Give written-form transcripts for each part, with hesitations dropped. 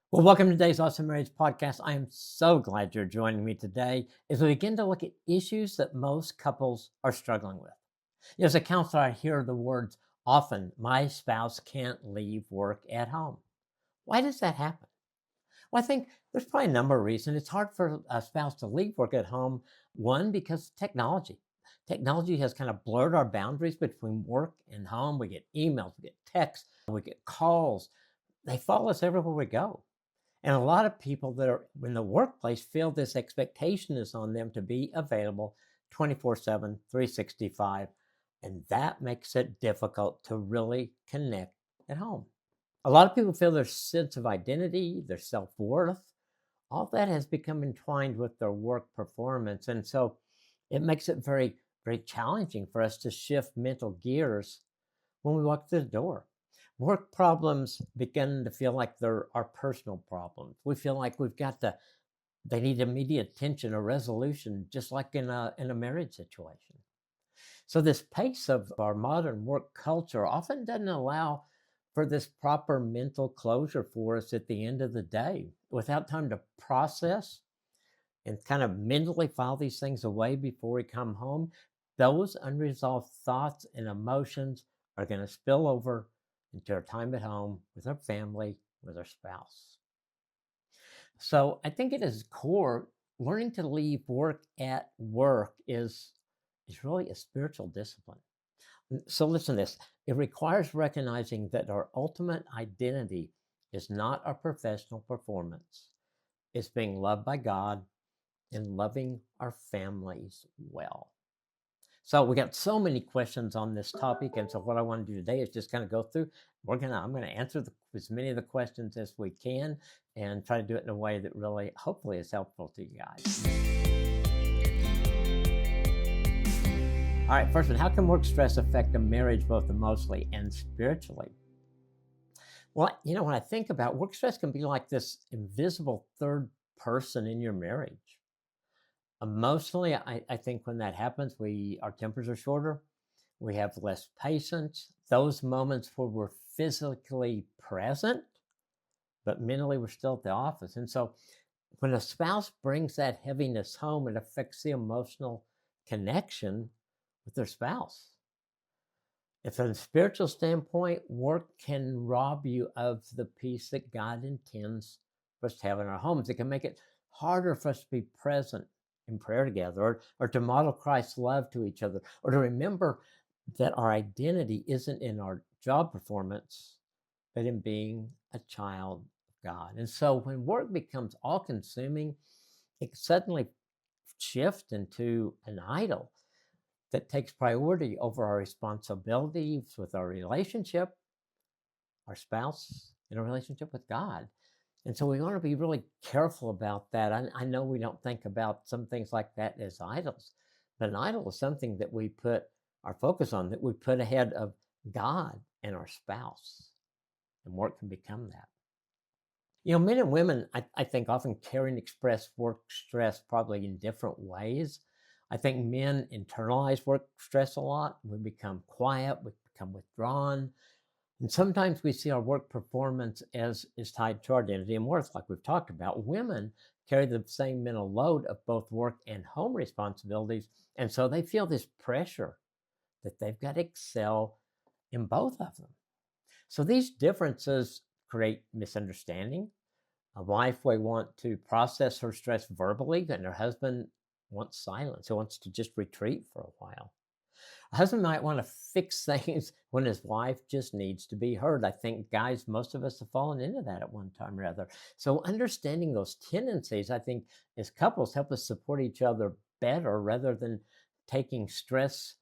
Well, welcome to today's Awesome Marriage Podcast. I am so glad you're joining me today as we begin to look at issues that most couples are struggling with. As a counselor, I hear the words often, my spouse can't leave work at home. Why does that happen? Well, I think there's probably a number of reasons. It's hard for a spouse to leave work at home. One, because technology. Technology has kind of blurred our boundaries between work and home. We get emails, we get texts, we get calls. They follow us everywhere we go. And a lot of people that are in the workplace feel this expectation is on them to be available 24/7, 365. And that makes it difficult to really connect at home. A lot of people feel their sense of identity, their self worth, all that has become entwined with their work performance. And so it makes it very, very challenging for us to shift mental gears when we walk through the door. Work problems begin to feel like they're our personal problems. We feel like they need immediate attention or resolution, just like in a marriage situation. So this pace of our modern work culture often doesn't allow for this proper mental closure for us at the end of the day without time to process and kind of mentally file these things away before we come home. Those unresolved thoughts and emotions are going to spill over into our time at home with our family, with our spouse. So I think at its core, learning to leave work at work is really a spiritual discipline. So listen to this. It requires recognizing that our ultimate identity is not our professional performance. It's being loved by God and loving our families well. So we got so many questions on this topic, and so what I want to do today is just kind of go through. I'm gonna answer as many of the questions as we can, and try to do it in a way that really, hopefully, is helpful to you guys. All right, first one: how can work stress affect a marriage both emotionally and spiritually? Well, when I think about work stress, can be like this invisible third person in your marriage. Emotionally, I think when that happens, our tempers are shorter. We have less patience. Those moments where we're physically present, but mentally we're still at the office. And so when a spouse brings that heaviness home, it affects the emotional connection with their spouse. If from a spiritual standpoint, work can rob you of the peace that God intends for us to have in our homes. It can make it harder for us to be present in prayer together, or to model Christ's love to each other, or to remember that our identity isn't in our job performance, but in being a child of God. And so when work becomes all consuming, it suddenly shifts into an idol that takes priority over our responsibilities with our relationship, our spouse, and a relationship with God. And so we want to be really careful about that. I know we don't think about some things like that as idols, but an idol is something that we put our focus on, that we put ahead of God and our spouse. And work can become that. Men and women, I think, often carry and express work stress probably in different ways. I think men internalize work stress a lot. We become quiet, we become withdrawn. And sometimes we see our work performance as is tied to our identity and worth, like we've talked about. Women carry the same mental load of both work and home responsibilities. And so they feel this pressure that they've got to excel in both of them. So these differences create misunderstanding. A wife may want to process her stress verbally, and her husband wants silence. He wants to just retreat for a while. A husband might want to fix things when his wife just needs to be heard. I think, guys, most of us have fallen into that at one time or other. So understanding those tendencies, I think, as couples, help us support each other better rather than taking stress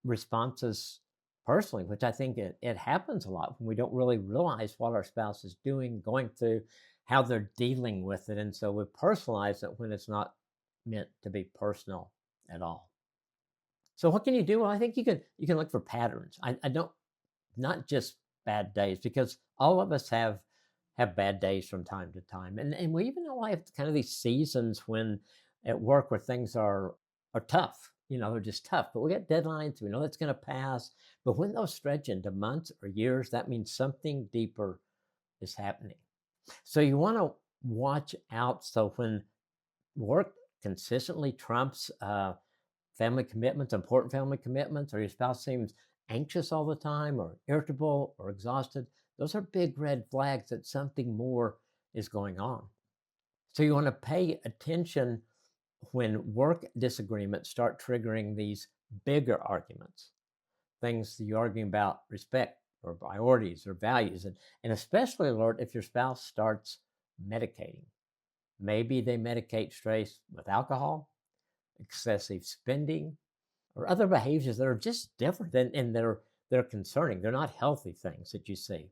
responses personally, which I think it happens a lot when we don't really realize what our spouse is doing, going through, how they're dealing with it. And so we personalize it when it's not meant to be personal at all. So what can you do? Well, I think you can look for patterns. I don't, not just bad days, because all of us have bad days from time to time. And we even know I have kind of these seasons when at work where things are tough. They're just tough. But we got deadlines, we know that's gonna pass. But when those stretch into months or years, that means something deeper is happening. So you want to watch out. So when work consistently trumps family commitments, important family commitments, or your spouse seems anxious all the time, or irritable, or exhausted, those are big red flags that something more is going on. So you want to pay attention when work disagreements start triggering these bigger arguments, things that you're arguing about respect or priorities or values, and especially alert if your spouse starts medicating. Maybe they medicate stress with alcohol, excessive spending, or other behaviors that are just different and they're concerning. They're not healthy things that you see.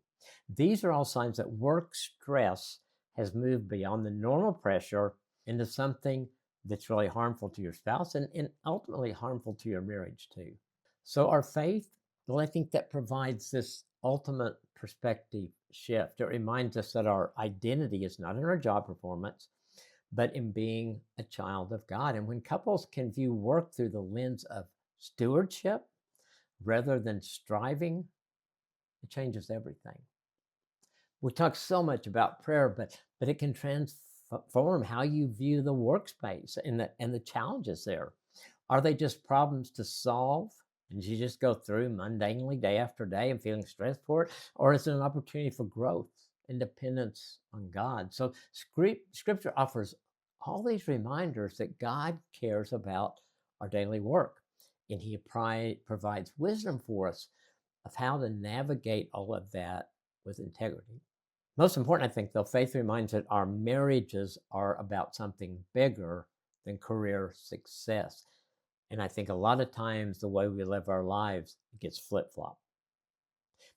These are all signs that work stress has moved beyond the normal pressure into something that's really harmful to your spouse and ultimately harmful to your marriage too. So our faith, well, I think that provides this ultimate perspective shift. It reminds us that our identity is not in our job performance, but in being a child of God. And when couples can view work through the lens of stewardship rather than striving, it changes everything. We talk so much about prayer, but it can transform how you view the workspace and the challenges there. Are they just problems to solve? And you just go through mundanely day after day and feeling stressed for it? Or is it an opportunity for growth and dependence on God? So scripture offers all these reminders that God cares about our daily work. And he provides wisdom for us of how to navigate all of that with integrity. Most important, I think, though, faith reminds that our marriages are about something bigger than career success. And I think a lot of times the way we live our lives gets flip flopped.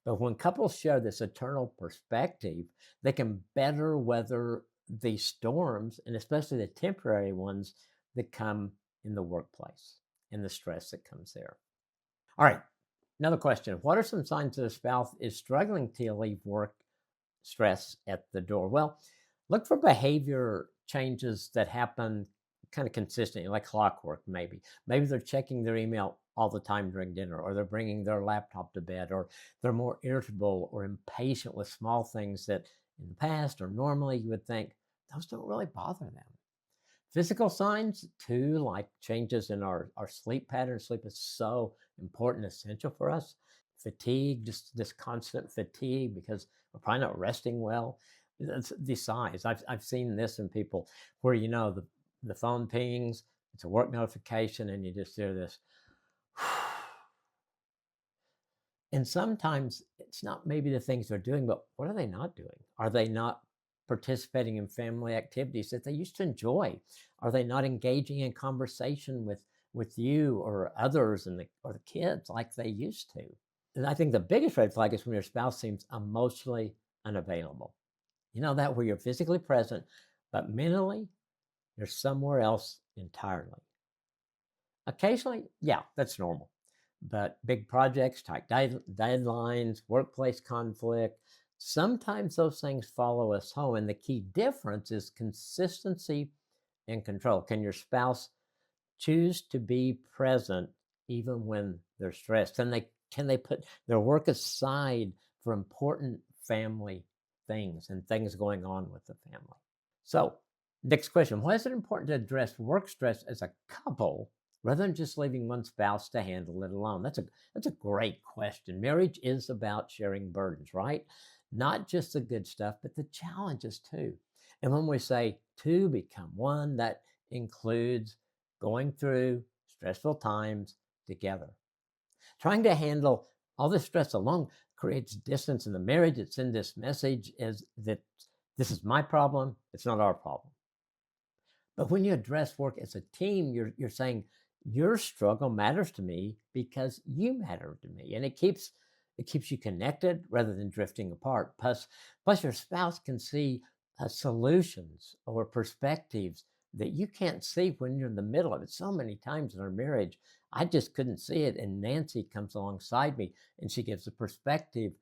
But when couples share this eternal perspective, they can better weather the storms and especially the temporary ones that come in the workplace and the stress that comes there. All right, another question. What are some signs that a spouse is struggling to leave work stress at the door? Well, look for behavior changes that happen kind of consistently, like clockwork, maybe. Maybe they're checking their email all the time during dinner, or they're bringing their laptop to bed, or they're more irritable or impatient with small things that in the past or normally you would think those don't really bother them. Physical signs too, like changes in our sleep pattern. Sleep is so important, essential for us. Fatigue, just this constant fatigue because we're probably not resting well. It's the size. I've seen this in people where the phone pings, it's a work notification, and you just hear this. And sometimes it's not maybe the things they're doing, but what are they not doing? Are they not participating in family activities that they used to enjoy? Are they not engaging in conversation with you or others or the kids like they used to? And I think the biggest red flag is when your spouse seems emotionally unavailable. You know that where you're physically present, but mentally you're somewhere else entirely. Occasionally, yeah, that's normal. But big projects, tight deadlines, workplace conflict, sometimes those things follow us home. And the key difference is consistency and control. Can your spouse choose to be present even when they're stressed? Can they put their work aside for important family things and things going on with the family? So, next question. Why is it important to address work stress as a couple rather than just leaving one spouse to handle it alone? That's a great question. Marriage is about sharing burdens, right? Not just the good stuff, but the challenges too. And when we say two become one, that includes going through stressful times together. Trying to handle all this stress alone creates distance in the marriage. It sends this message is that this is my problem, it's not our problem. But when you address work as a team, you're saying your struggle matters to me because you matter to me. And it keeps you connected rather than drifting apart. Plus your spouse can see solutions or perspectives that you can't see when you're in the middle of it. So many times in our marriage, I just couldn't see it. And Nancy comes alongside me and she gives a perspective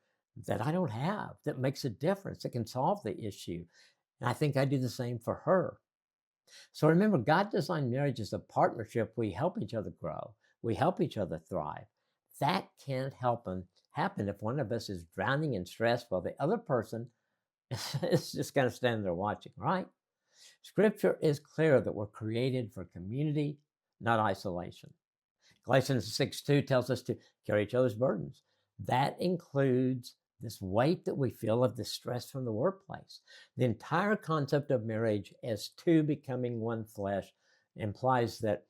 that I don't have that makes a difference, that can solve the issue. And I think I do the same for her. So remember, God designed marriage as a partnership. We help each other grow. We help each other thrive. That can't happen if one of us is drowning in stress while the other person It's just kind of standing there watching, right? Scripture is clear that we're created for community, not isolation. Galatians 6:2 tells us to carry each other's burdens. That includes this weight that we feel of the stress from the workplace. The entire concept of marriage as two becoming one flesh implies that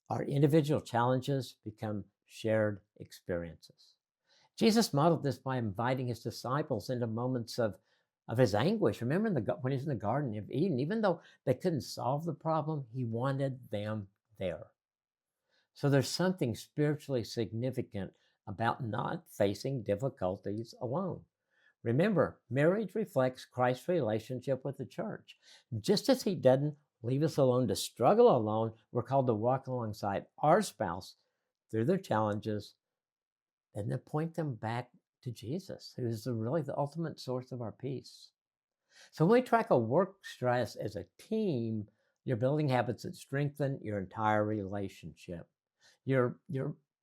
our individual challenges become shared experiences. Jesus modeled this by inviting his disciples into moments of his anguish. Remember when he was in the Garden of Eden, even though they couldn't solve the problem, he wanted them there. So there's something spiritually significant about not facing difficulties alone. Remember, marriage reflects Christ's relationship with the church. Just as he doesn't leave us alone to struggle alone, we're called to walk alongside our spouse through their challenges and then point them back to Jesus, who is really the ultimate source of our peace. So when we tackle work stress as a team, you're building habits that strengthen your entire relationship. You're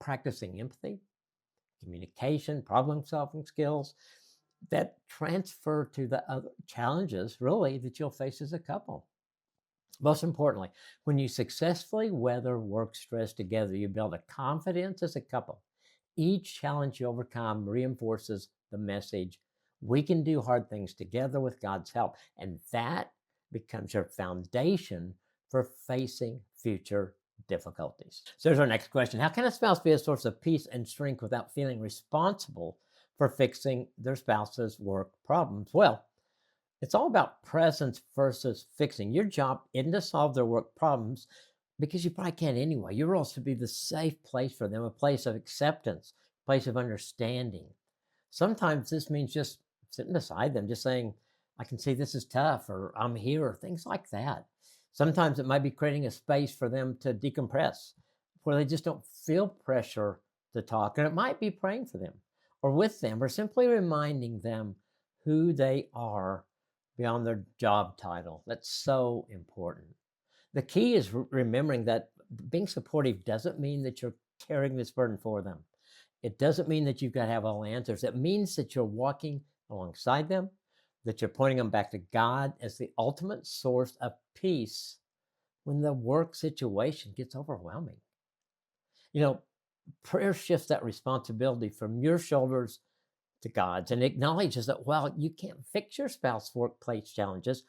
practicing empathy, communication, problem-solving skills that transfer to the other challenges, really, that you'll face as a couple. Most importantly, when you successfully weather work stress together, you build a confidence as a couple. Each challenge you overcome reinforces the message we can do hard things together with God's help. And that becomes your foundation for facing future difficulties. So there's our next question. How can a spouse be a source of peace and strength without feeling responsible for fixing their spouse's work problems? Well, it's all about presence versus fixing. Your job isn't to solve their work problems because you probably can't anyway. Your role is to be the safe place for them, a place of acceptance, a place of understanding. Sometimes this means just sitting beside them, just saying, I can see this is tough, or I'm here, or things like that. Sometimes it might be creating a space for them to decompress, where they just don't feel pressure to talk. And it might be praying for them or with them, or simply reminding them who they are beyond their job title. That's so important. The key is remembering that being supportive doesn't mean that you're carrying this burden for them. It doesn't mean that you've got to have all the answers. It means that you're walking alongside them, that you're pointing them back to God as the ultimate source of peace when the work situation gets overwhelming. You know, prayer shifts that responsibility from your shoulders to God's and acknowledges that while you can't fix your spouse's workplace challenges,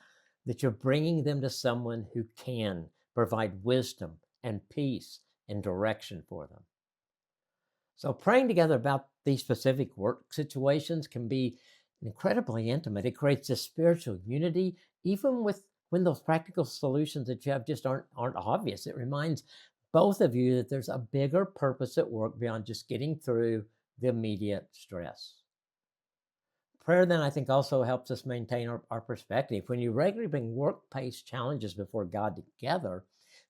that you're bringing them to someone who can provide wisdom and peace and direction for them. So praying together about these specific work situations can be incredibly intimate. It creates a spiritual unity, even with when those practical solutions that you have just aren't obvious. It reminds both of you that there's a bigger purpose at work beyond just getting through the immediate stress. Prayer then, I think, also helps us maintain our perspective. When you regularly bring workplace challenges before God together,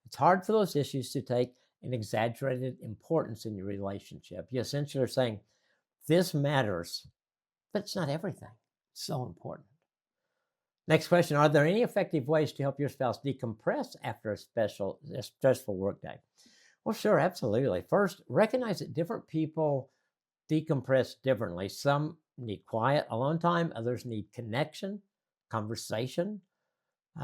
it's hard for those issues to take an exaggerated importance in your relationship. You essentially are saying, this matters, but it's not everything. It's so important. Next question. Are there any effective ways to help your spouse decompress after a stressful workday? Well, sure, absolutely. First, recognize that different people decompress differently. Some need quiet, alone time. Others need connection, conversation.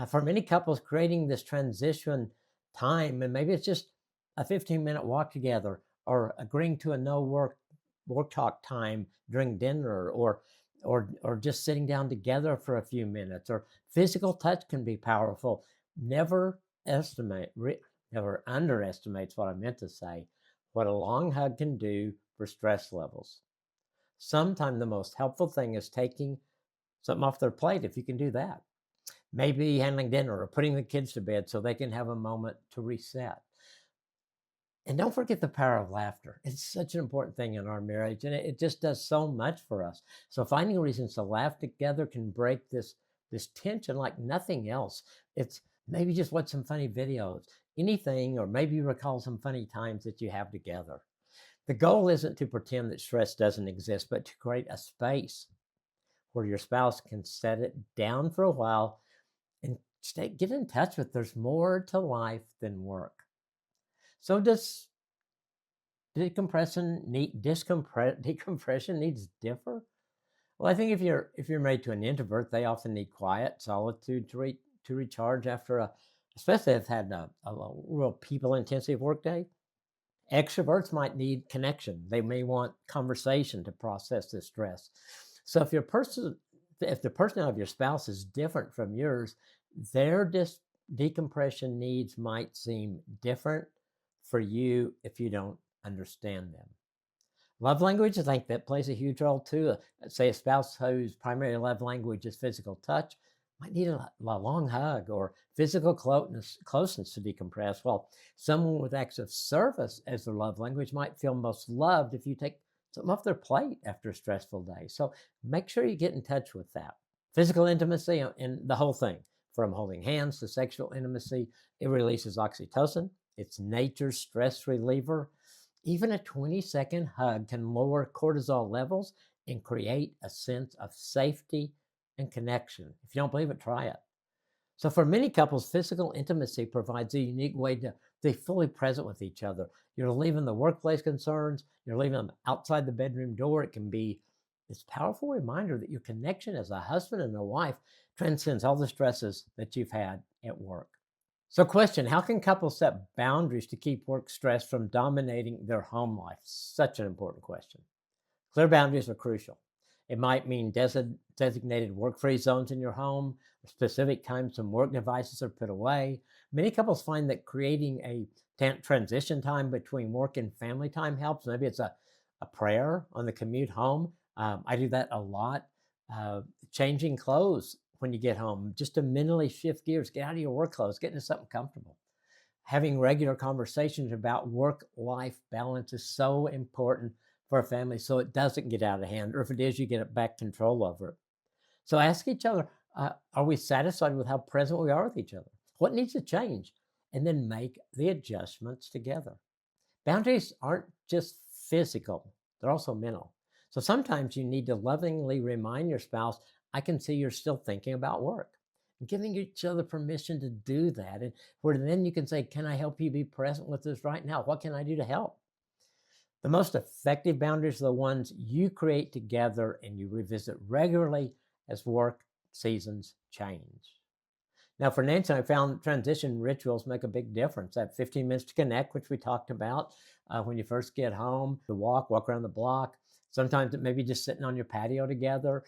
For many couples, creating this transition time, and maybe it's just a 15-minute walk together, or agreeing to a no work talk time during dinner, or just sitting down together for a few minutes, or physical touch can be powerful. Never never underestimates what I meant to say, what a long hug can do for stress levels. Sometimes the most helpful thing is taking something off their plate if you can do that. Maybe handling dinner or putting the kids to bed so they can have a moment to reset. And don't forget the power of laughter. It's such an important thing in our marriage, and it just does so much for us. So finding reasons to laugh together can break this tension like nothing else. It's maybe just watch some funny videos, anything, or maybe recall some funny times that you have together. The goal isn't to pretend that stress doesn't exist, but to create a space where your spouse can set it down for a while and get in touch with there's more to life than work. So does decompression needs differ? Well, I think if you're married to an introvert, they often need quiet, solitude to recharge after especially if they've had a real people intensive workday. Extroverts might need connection. They may want conversation to process this stress. So if the personality of your spouse is different from yours, their decompression needs might seem different for you if you don't understand them. Love language, I think that plays a huge role too. Say a spouse whose primary love language is physical touch might need a long hug or physical closeness to decompress. While someone with acts of service as their love language might feel most loved if you take something off their plate after a stressful day. So make sure you get in touch with that. Physical intimacy and the whole thing, from holding hands to sexual intimacy, it releases oxytocin. It's nature's stress reliever. Even a 20-second hug can lower cortisol levels and create a sense of safety and connection. If you don't believe it, try it. So, for many couples, physical intimacy provides a unique way to be fully present with each other. You're leaving the workplace concerns, you're leaving them outside the bedroom door. It can be this powerful reminder that your connection as a husband and a wife transcends all the stresses that you've had at work. So, question: how can couples set boundaries to keep work stress from dominating their home life? Such an important question. Clear boundaries are crucial. It might mean designated work free zones in your home, specific times when work devices are put away. Many couples find that creating a transition time between work and family time helps. Maybe it's a prayer on the commute home. I do that a lot. Uh, Changing clothes when you get home, just to mentally shift gears, get out of your work clothes, get into something comfortable. Having regular conversations about work life balance is so important for a family so it doesn't get out of hand, or if it is, you get back control over it. So ask each other, are we satisfied with how present we are with each other? What needs to change? And then make the adjustments together. Boundaries aren't just physical, they're also mental. So sometimes you need to lovingly remind your spouse, I can see you're still thinking about work. And giving each other permission to do that. And where then you can say, can I help you be present with us right now? What can I do to help? The most effective boundaries are the ones you create together and you revisit regularly as work seasons change. Now, for Nancy, I found transition rituals make a big difference. That 15 minutes to connect, which we talked about when you first get home, the walk around the block. Sometimes it may be just sitting on your patio together.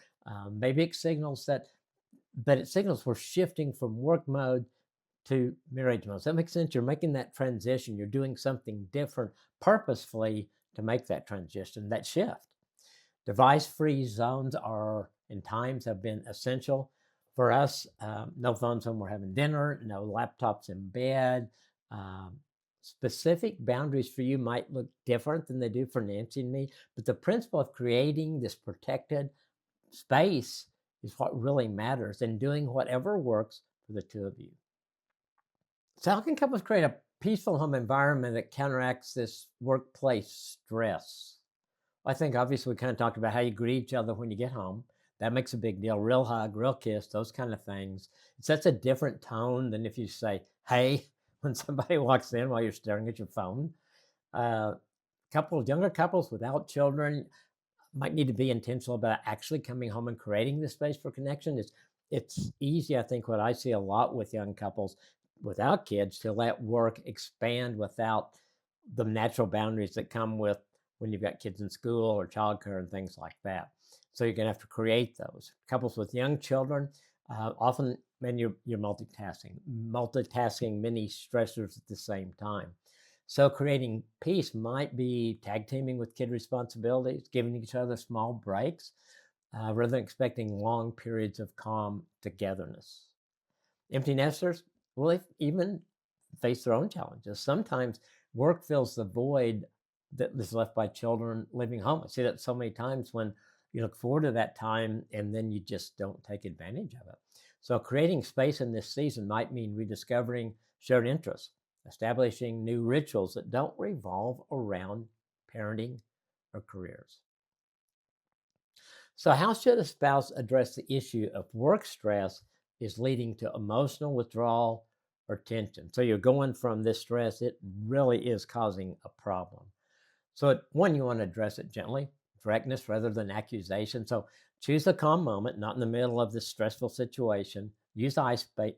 Maybe it signals but it signals we're shifting from work mode to marriage mode. Does that make sense? You're making that transition. You're doing something different purposefully to make that transition, that shift. Device-free zones are and times have been essential for us. No phones when we're having dinner, no laptops in bed. Specific boundaries for you might look different than they do for Nancy and me, but the principle of creating this protected space is what really matters, and doing whatever works for the two of you. So, how can couples create a peaceful home environment that counteracts this workplace stress? I think obviously we kind of talked about how you greet each other when you get home. That makes a big deal. Real hug, real kiss, those kind of things. It sets a different tone than if you say, hey, when somebody walks in while you're staring at your phone. Uh, Younger couples without children might need to be intentional about actually coming home and creating this space for connection. It's easy, I think, what I see a lot with young couples without kids to let work expand without the natural boundaries that come with when you've got kids in school or childcare and things like that. So you're going to have to create those. Couples with young children, often, man, you're multitasking many stressors at the same time. So creating peace might be tag teaming with kid responsibilities, giving each other small breaks, rather than expecting long periods of calm togetherness. Empty nesters will even face their own challenges. Sometimes work fills the void that is left by children living home. I see that so many times when you look forward to that time and then you just don't take advantage of it. So creating space in this season might mean rediscovering shared interests, establishing new rituals that don't revolve around parenting or careers. So, how should a spouse address the issue of work stress is leading to emotional withdrawal or tension? So, you're going from this stress, it really is causing a problem. So, one, you want to address it gently, directness rather than accusation. So, Choose a calm moment, not in the middle of this stressful situation. Use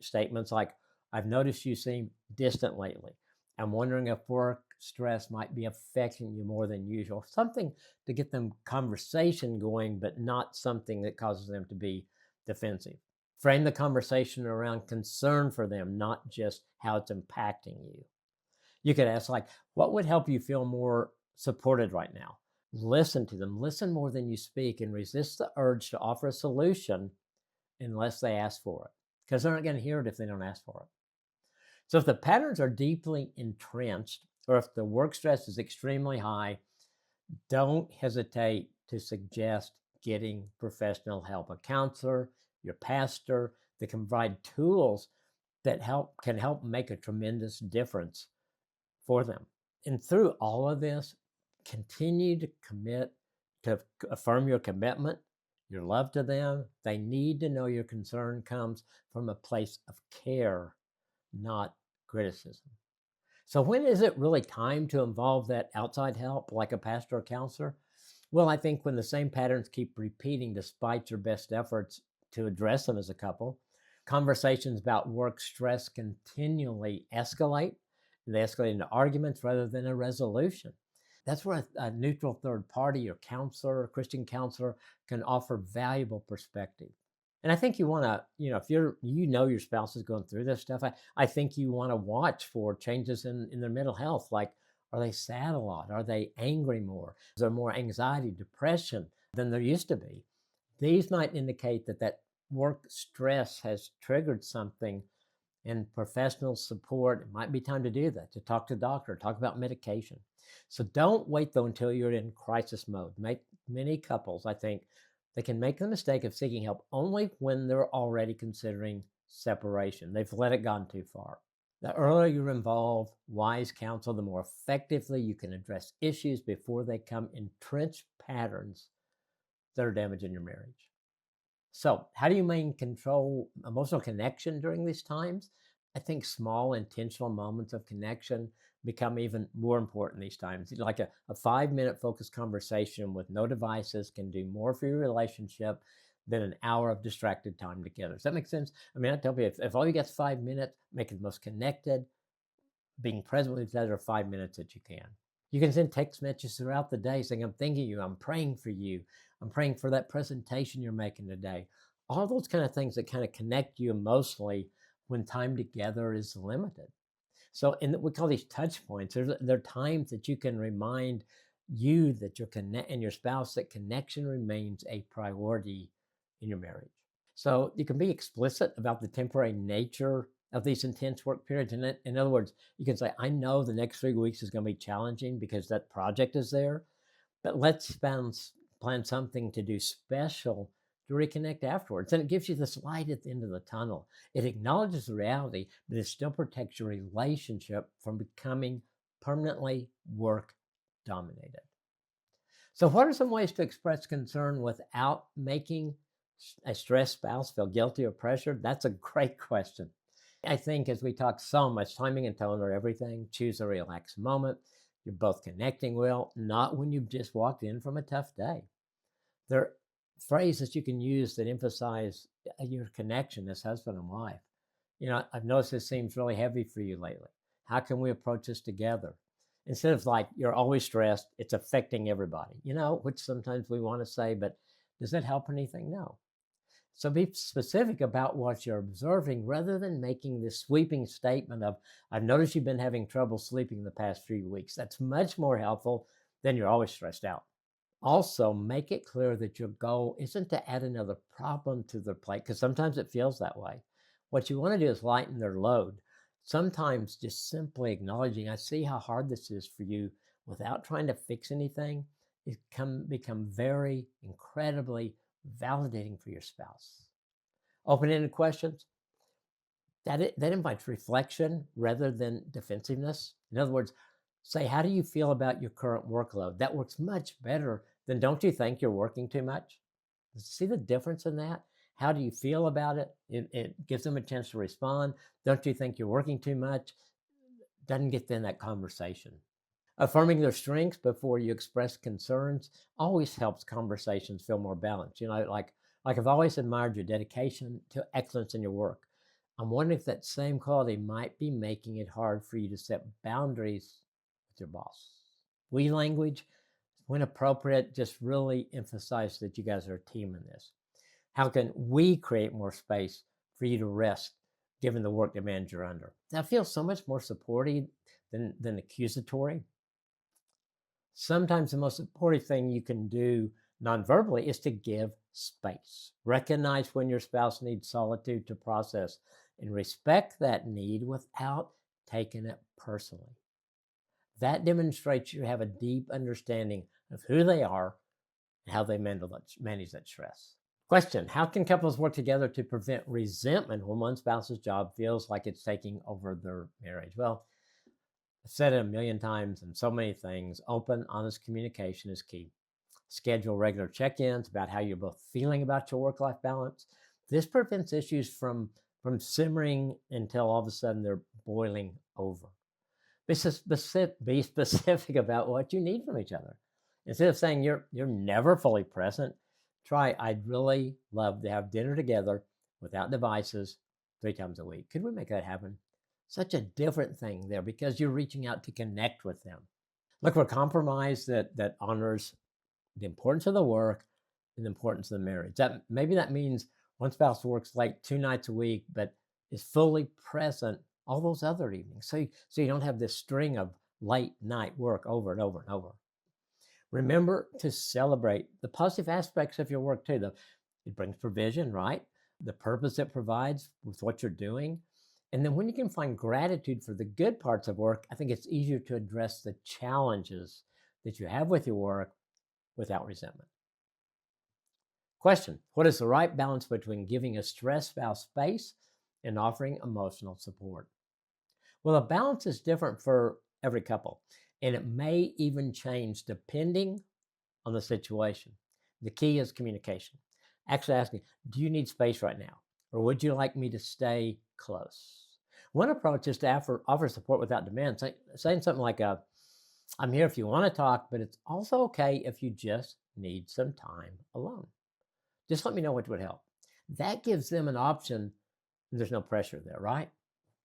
statements like, I've noticed you seem distant lately. I'm wondering if work stress might be affecting you more than usual. Something to get them conversation going, but not something that causes them to be defensive. Frame the conversation around concern for them, not just how it's impacting you. You could ask, like, what would help you feel more supported right now? Listen to them, listen more than you speak, and resist the urge to offer a solution unless they ask for it, because they're not going to hear it if they don't ask for it. So, if the patterns are deeply entrenched, or if the work stress is extremely high, don't hesitate to suggest getting professional help. A counselor, your pastor, that can provide tools that can help make a tremendous difference for them. And through all of this, continue to commit to affirm your commitment, your love to them. They need to know your concern comes from a place of care, not criticism. So, when is it really time to involve that outside help, like a pastor or counselor? Well, I think when the same patterns keep repeating despite your best efforts to address them as a couple, conversations about work stress continually escalate. They escalate into arguments rather than a resolution. That's where a neutral third party or counselor or Christian counselor can offer valuable perspective. And I think you want to, if your spouse is going through this stuff, I think you want to watch for changes in their mental health. Like, are they sad a lot? Are they angry more? Is there more anxiety, depression than there used to be? These might indicate that work stress has triggered something, and professional support, it might be time to do that, to talk to a doctor, talk about medication. So don't wait though until you're in crisis mode. Many couples, I think, they can make the mistake of seeking help only when they're already considering separation. They've let it gone too far. The earlier you're involved, wise counsel, the more effectively you can address issues before they become entrenched patterns that are damaging your marriage. So, how do you maintain control emotional connection during these times? I think small intentional moments of connection become even more important these times. Like a 5-minute focused conversation with no devices can do more for your relationship than an hour of distracted time together. Does that make sense? I mean, I tell you, if all you get is 5 minutes, make it the most connected, being present with each other 5 minutes that you can. You can send text messages throughout the day saying, I'm thinking of you, I'm praying for you, I'm praying for that presentation you're making today. All those kind of things that kind of connect you emotionally when time together is limited. So, we call these touch points. There are times that you can remind you that and your spouse that connection remains a priority in your marriage. So you can be explicit about the temporary nature of these intense work periods. In other words, you can say, I know the next 3 weeks is going to be challenging because that project is there, but let's plan something to do special to reconnect afterwards. And it gives you this light at the end of the tunnel. It acknowledges the reality, but it still protects your relationship from becoming permanently work dominated. So, what are some ways to express concern without making a stressed spouse feel guilty or pressured? That's a great question. I think as we talk so much, timing and tone are everything. Choose a relaxed moment. You're both connecting well, not when you've just walked in from a tough day. There are phrases you can use that emphasize your connection as husband and wife. I've noticed this seems really heavy for you lately. How can we approach this together? Instead of like, you're always stressed, it's affecting everybody, which sometimes we want to say, but does that help anything? No. So be specific about what you're observing rather than making this sweeping statement of, I've noticed you've been having trouble sleeping the past few weeks. That's much more helpful than you're always stressed out. Also, make it clear that your goal isn't to add another problem to their plate, because sometimes it feels that way. What you want to do is lighten their load. Sometimes just simply acknowledging, I see how hard this is for you without trying to fix anything, it can become very incredibly validating for your spouse. Open-ended questions, that invites reflection rather than defensiveness. In other words, say, how do you feel about your current workload? That works much better than, don't you think you're working too much? See the difference in that? How do you feel about it? It gives them a chance to respond. Don't you think you're working too much? Doesn't get in that conversation. Affirming their strengths before you express concerns always helps conversations feel more balanced. Like I've always admired your dedication to excellence in your work. I'm wondering if that same quality might be making it hard for you to set boundaries with your boss. We language, when appropriate, just really emphasize that you guys are a team in this. How can we create more space for you to rest given the work demands you're under? That feels so much more supportive than accusatory. Sometimes the most important thing you can do nonverbally is to give space. Recognize when your spouse needs solitude to process and respect that need without taking it personally. That demonstrates you have a deep understanding of who they are and how they manage that stress. Question: how can couples work together to prevent resentment when one spouse's job feels like it's taking over their marriage? Well, I've said it a million times and so many things. Open, honest communication is key. Schedule regular check ins about how you're both feeling about your work life balance. This prevents issues from simmering until all of a sudden they're boiling over. Be specific about what you need from each other. Instead of saying you're never fully present, try I'd really love to have dinner together without devices 3 times a week. Could we make that happen? Such a different thing there because you're reaching out to connect with them. Look for a compromise that honors the importance of the work and the importance of the marriage. That means one spouse works like 2 nights a week, but is fully present all those other evenings. So you don't have this string of late night work over and over and over. Remember to celebrate the positive aspects of your work too. It brings provision, right? The purpose it provides with what you're doing. And then when you can find gratitude for the good parts of work, I think it's easier to address the challenges that you have with your work without resentment. Question: what is the right balance between giving a stressed spouse space and offering emotional support? Well, the balance is different for every couple, and it may even change depending on the situation. The key is communication. Actually asking, do you need space right now? Or would you like me to stay close? One approach is to offer support without demand, saying something like, I'm here if you want to talk, but it's also okay if you just need some time alone. Just let me know what would help. That gives them an option, and there's no pressure there, right?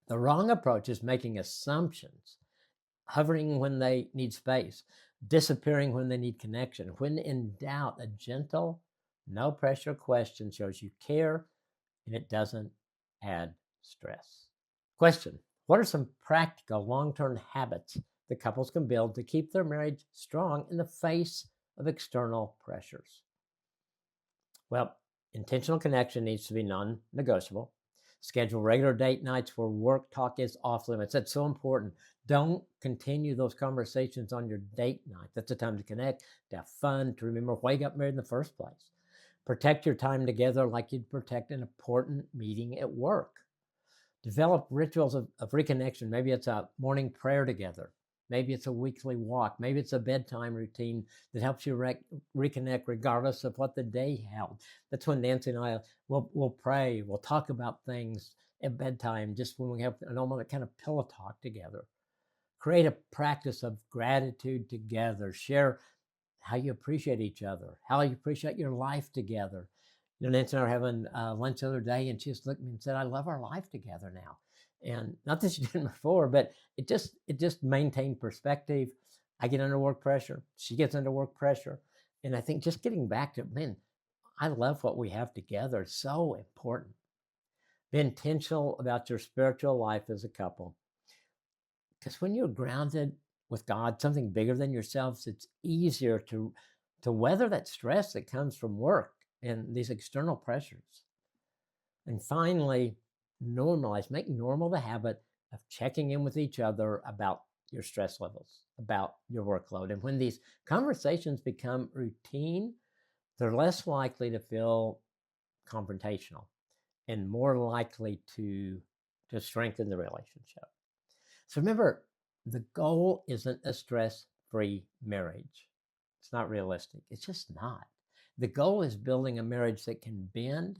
The wrong approach is making assumptions, hovering when they need space, disappearing when they need connection. When in doubt, a gentle, no pressure question shows you care and it doesn't add stress. Question: what are some practical long term habits that couples can build to keep their marriage strong in the face of external pressures? Well, intentional connection needs to be non negotiable. Schedule regular date nights where work talk is off limits. That's so important. Don't continue those conversations on your date night. That's a time to connect, to have fun, to remember why you got married in the first place. Protect your time together like you'd protect an important meeting at work. Develop rituals of reconnection. Maybe it's a morning prayer together. Maybe it's a weekly walk. Maybe it's a bedtime routine that helps you reconnect regardless of what the day held. That's when Nancy and I will pray. We'll talk about things at bedtime, just when we have a normal kind of pillow talk together. Create a practice of gratitude together. Share how you appreciate each other, how you appreciate your life together. Nancy and I were having lunch the other day, and she just looked at me and said, "I love our life together now." And not that she didn't before, but it just maintained perspective. I get under work pressure. She gets under work pressure. And I think just getting back to, man, I love what we have together. It's so important. Be intentional about your spiritual life as a couple. Because when you're grounded with God, something bigger than yourselves, it's easier to weather that stress that comes from work and these external pressures. And finally, make normal the habit of checking in with each other about your stress levels, about your workload. And when these conversations become routine, they're less likely to feel confrontational and more likely to strengthen the relationship. So remember, the goal isn't a stress-free marriage. It's not realistic. It's just not. The goal is building a marriage that can bend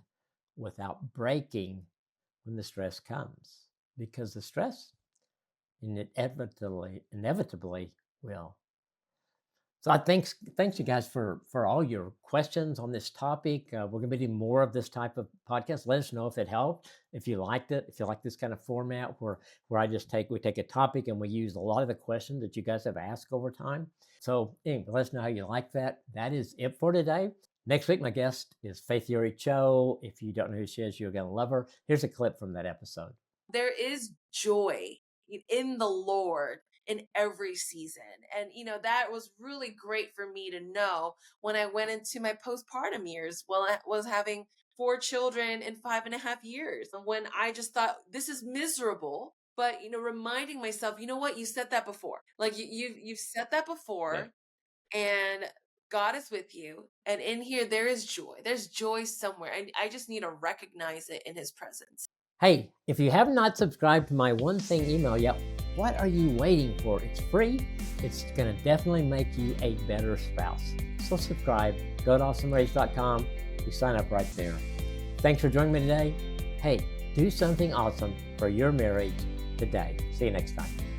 without breaking when the stress comes, because the stress inevitably will. So I thanks you guys for all your questions on this topic. We're going to be doing more of this type of podcast. Let us know if it helped, if you liked it, if you like this kind of format where we take a topic and we use a lot of the questions that you guys have asked over time. So anyway, let us know how you like that. That is it for today. Next week, my guest is Faith Yuri Cho. If you don't know who she is, you're going to love her. Here's a clip from that episode. There is joy in the Lord in every season. And, that was really great for me to know when I went into my postpartum years. Well, I was having 4 children in 5.5 years. And when I just thought, this is miserable. But, reminding myself, you know what? You said that before. Like you've said that before. Yeah. And God is with you. And in here, there is joy. There's joy somewhere. And I just need to recognize it in his presence. Hey, if you have not subscribed to my One Thing email yet, what are you waiting for? It's free. It's going to definitely make you a better spouse. So subscribe. Go to awesomemarriage.com. You sign up right there. Thanks for joining me today. Hey, do something awesome for your marriage today. See you next time.